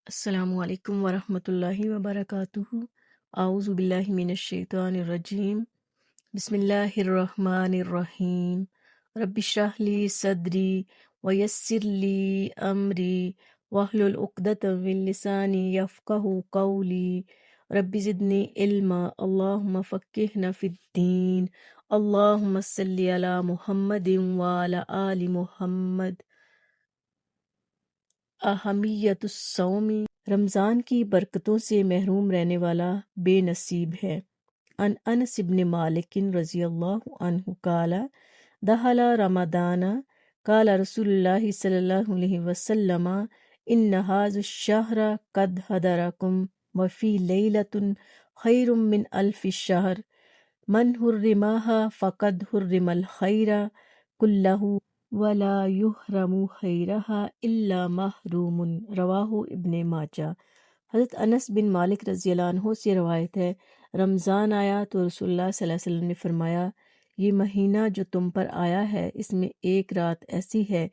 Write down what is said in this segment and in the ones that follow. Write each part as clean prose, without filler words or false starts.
अस्सलामु अलैकुम वरहमतुल्लाहि वबरकातुहू। आऊज़ु बिल्लाहि मिनश्शैतानिर रजीम। बिस्मिल्लाहिर्रहमानिर्रहीम। रब्बिश्रह ली सदरी वयस्सिर ली अमरी वहलुल उक़दतम मिन लिसानी यफ़क़हू क़ौली। रब्बि ज़िदनी इल्मा। अल्लाहुम्मा फ़क्किहना फ़िद्दीन। अल्लाहुम्मा सल्लि अला मुहम्मदिन व अला आलि मुहम्मद। अहमियतुस सौमी, रमज़ान की बरकतों से महरूम रहने वाला बेनसीब है। अन अनस इब्न मालिक रज़ियल्लाहु अन्हु काला दहला रमदाना काला रसूलुल्लाहि सल्लल्लाहु अलैहि वसल्लम इन्न हाज़ुश शहरा क़द हदरकुम व फ़ी लैलतुन खैरुम मिन अल्फ़ि शहर मन हुर्रिमाहा फ़क़द हुर्रिमल खैरा कुल्लहु वला युहरमु खैरहा इल्ला महरूमुन। रवाहु इब्ने माजा। हज़रत अनस बिन मालिक रज़ियल्लाहु अन्हु से रवायत है, रमज़ान आया तो रसूलुल्लाह सल्लल्लाहु अलैहि वसल्लम ने फरमाया, ये महीना जो तुम पर आया है इसमें एक रात ऐसी है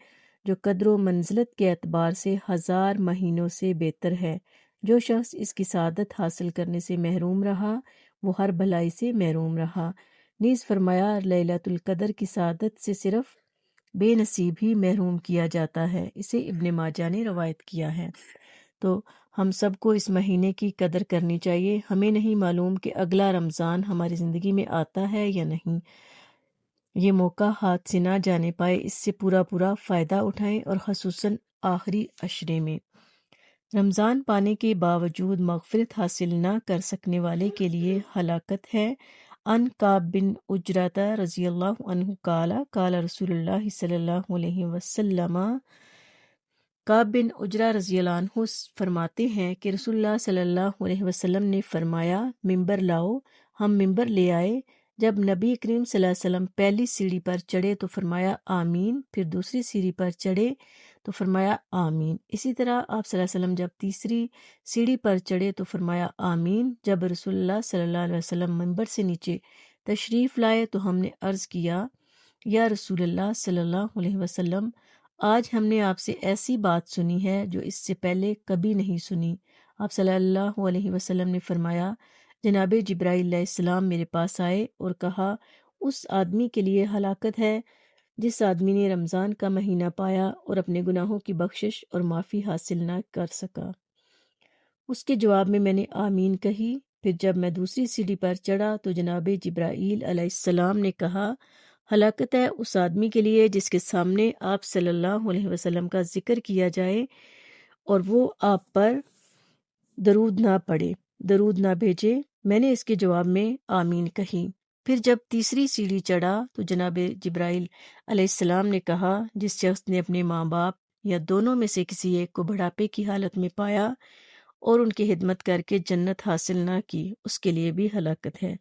जो कद्र मंजिलत के एतबार से 1000 महीनों से बेहतर है। जो शख्स इसकी सादत हासिल करने से महरूम रहा वो हर भलाई से महरूम रहा। नीज़ फरमाया, लैलतुल कदर की सादत से सिर्फ बेनसीब ही महरूम किया जाता है। इसे इब्ने माजा ने रवायत किया है। तो हम सबको इस महीने की कदर करनी चाहिए। हमें नहीं मालूम कि अगला रमज़ान हमारी ज़िंदगी में आता है या नहीं। ये मौका हाथ से ना जाने पाए, इससे पूरा पूरा फ़ायदा उठाएं और ख़ुसूसन आखिरी अशरे में। रमज़ान पाने के बावजूद मग़फ़िरत हासिल ना कर सकने वाले के लिए हलाकत है। अन काब बिन उजरता रज़ियल्लाहु अन्हु काला काला रसूलुल्लाह सल्लल्लाहु अलैहि वसल्लम। काब बिन उजरा रज़ियल्लाहु अन्हु फरमाते हैं कि रसूलुल्लाह सल्लल्लाहु अलैहि वसल्लम ने फरमाया, मिंबर लाओ। हम मिंबर ले आए। जब नबी करीम सल्लल्लाहु अलैहि वसल्लम पहली सीढ़ी पर चढ़े तो फरमाया आमीन, फिर दूसरी सीढ़ी पर चढ़े तो फरमाया आमीन। इसी तरह आप सल्लल्लाहु अलैहि वसल्लम जब तीसरी सीढ़ी पर चढ़े तो फरमाया आमीन। जब रसूलुल्लाह सल्लल्लाहु अलैहि वसल्लम मिंबर से नीचे तशरीफ़ लाए तो हमने अर्ज़ किया, या रसूलुल्लाह सल्लल्लाहु अलैहि वसल्लम, आज हमने आपसे ऐसी बात सुनी है जो इससे पहले कभी नहीं सुनी। आप सल्लल्लाहु अलैहि वसल्लम ने फरमाया, जनाब जिब्राईल अलैहिस्सलाम मेरे पास आए और कहा, उस आदमी के लिए हलाकत है जिस आदमी ने रमज़ान का महीना पाया और अपने गुनाहों की बख्शिश और माफ़ी हासिल ना कर सका। उसके जवाब में मैंने आमीन कही। फिर जब मैं दूसरी सीढ़ी पर चढ़ा तो जनाब जिब्राईल अलैहिस्सलाम ने कहा, हलाकत है उस आदमी के लिए जिसके सामने आप सल्लल्लाहु अलैहि वसल्लम का जिक्र किया जाए और वो आप पर दरूद ना पढ़े, दरूद ना भेजे। मैंने इसके जवाब में आमीन कही। फिर जब तीसरी सीढ़ी चढ़ा तो जनाब जिब्राईल अलैहिस्सलाम ने कहा, जिस शख्स ने अपने माँ बाप या दोनों में से किसी एक को बुढ़ापे की हालत में पाया और उनकी खिदमत करके जन्नत हासिल ना की, उसके लिए भी हलाकत है।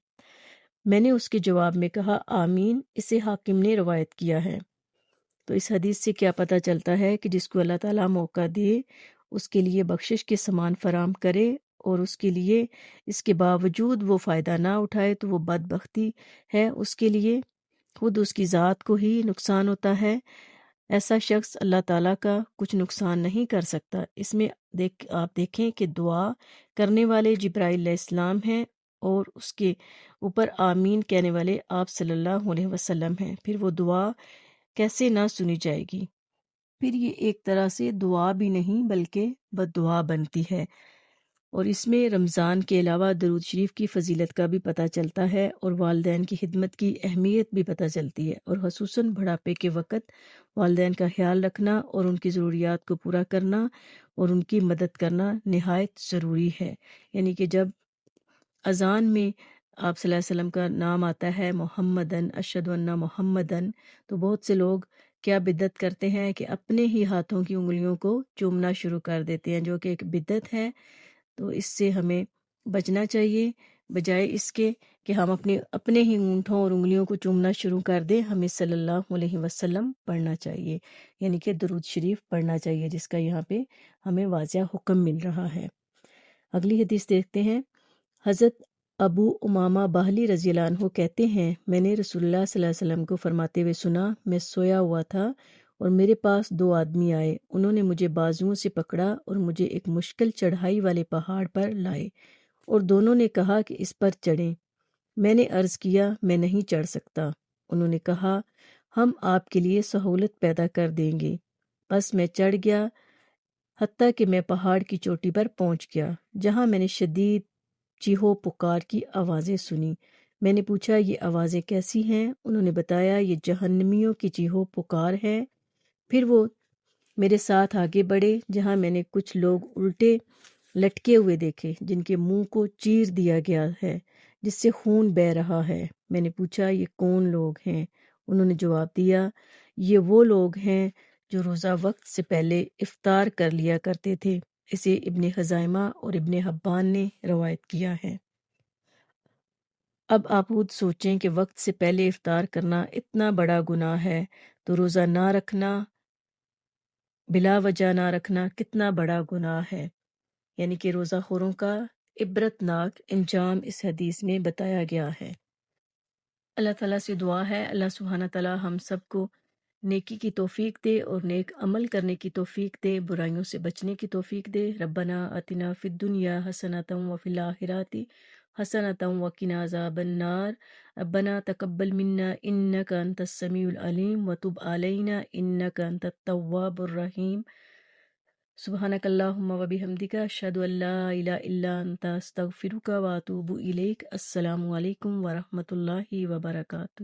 मैंने उसके जवाब में कहा आमीन। इसे हाकिम ने रवायत किया है। तो इस हदीस से क्या पता चलता है कि जिसको अल्लाह ताला मौका दे उसके लिए बख्शिश के समान फराम करे और उसके लिए इसके बावजूद वो फ़ायदा ना उठाए तो वो बदबख्ती है। उसके लिए खुद उसकी ज़ात को ही नुकसान होता है। ऐसा शख्स अल्लाह ताला का कुछ नुकसान नहीं कर सकता। इसमें आप देखें कि दुआ करने वाले जिब्राईल अलैहिस्सलाम हैं और उसके ऊपर आमीन कहने वाले आप सल्लल्लाहु अलैहि वसल्लम हैं। फिर वो दुआ कैसे ना सुनी जाएगी। फिर ये एक तरह से दुआ भी नहीं बल्कि बद्दुआ बनती है। और इसमें रमज़ान के अलावा दरूद शरीफ की फ़जीलत का भी पता चलता है और वालिदैन की खिदमत की अहमियत भी पता चलती है। और ख़ुसूसन बुढ़ापे के वक़्त वालिदैन का ख्याल रखना और उनकी ज़रूरियात को पूरा करना और उनकी मदद करना नहायत ज़रूरी है। यानी कि जब अज़ान में आप सल्लल्लाहु अलैहि वसल्लम का नाम आता है मुहम्मदन अशहदु अन्ना मुहम्मदन, तो बहुत से लोग क्या बिदअत करते हैं कि अपने ही हाथों की उंगलियों को चूमना शुरू कर देते हैं, जो कि एक बिदअत है। तो इससे हमें बचना चाहिए। बजाय इसके कि हम अपने ही ऊँटों और उंगलियों को चूमना शुरू कर दें, हमें सल्लल्लाहु अलैहि वसल्लम पढ़ना चाहिए, यानी कि दुरूद शरीफ पढ़ना चाहिए, जिसका यहाँ पे हमें वाज़िह हुक्म मिल रहा है। अगली हदीस देखते हैं। हज़रत अबू उमामा बाहली रज़ियल्लाहु अन्हु कहते हैं, मैंने रसूलुल्लाह सल्लल्लाहु अलैहि वसल्लम को फरमाते हुए सुना, मैं सोया हुआ था اور میرے پاس 2 آدمی آئے، انہوں نے مجھے بازوؤں سے پکڑا اور مجھے ایک مشکل چڑھائی والے پہاڑ پر لائے اور دونوں نے کہا کہ اس پر چڑھیں۔ میں نے عرض کیا میں نہیں چڑھ سکتا۔ انہوں نے کہا ہم آپ کے لیے سہولت پیدا کر دیں گے۔ بس میں چڑھ گیا حتیٰ کہ میں پہاڑ کی چوٹی پر پہنچ گیا، جہاں میں نے شدید چیخو پکار کی آوازیں سنی۔ میں نے پوچھا یہ آوازیں کیسی ہیں؟ انہوں نے بتایا یہ جہنمیوں کی چیخو پکار ہے۔ پھر وہ میرے ساتھ آگے بڑھے، جہاں میں نے کچھ لوگ الٹے لٹکے ہوئے دیکھے جن کے منہ کو چیر دیا گیا ہے جس سے خون بہہ رہا ہے۔ میں نے پوچھا یہ کون لوگ ہیں؟ انہوں نے جواب دیا یہ وہ لوگ ہیں جو روزہ وقت سے پہلے افطار کر لیا کرتے تھے۔ اسے ابن خزیمہ اور ابن حبان نے روایت کیا ہے۔ اب آپ خود سوچیں کہ وقت سے پہلے افطار کرنا اتنا بڑا گناہ ہے تو روزہ نہ رکھنا، بلا وجہ نہ رکھنا کتنا بڑا گناہ ہے۔ یعنی کہ روزہ خوروں کا عبرتناک انجام اس حدیث میں بتایا گیا ہے۔ اللہ تعالیٰ سے دعا ہے اللہ سبحانہ تعالیٰ ہم سب کو نیکی کی توفیق دے اور نیک عمل کرنے کی توفیق دے، برائیوں سے بچنے کی توفیق دے۔ ربنا آتنا فی الدنیا حسنۃ وفی الآخرۃ حسنۃ وقنا عذاب النار۔ ربنا تقبل منا انک انت السمیع العلیم وتب علینا انک انت التواب الرحیم۔ سبحانک اللہم و بحمدک اشہد ان لا الہ الا انت استغفرک و اتوب الیک۔ السلام علیکم ورحمۃ اللہ وبرکاتہ۔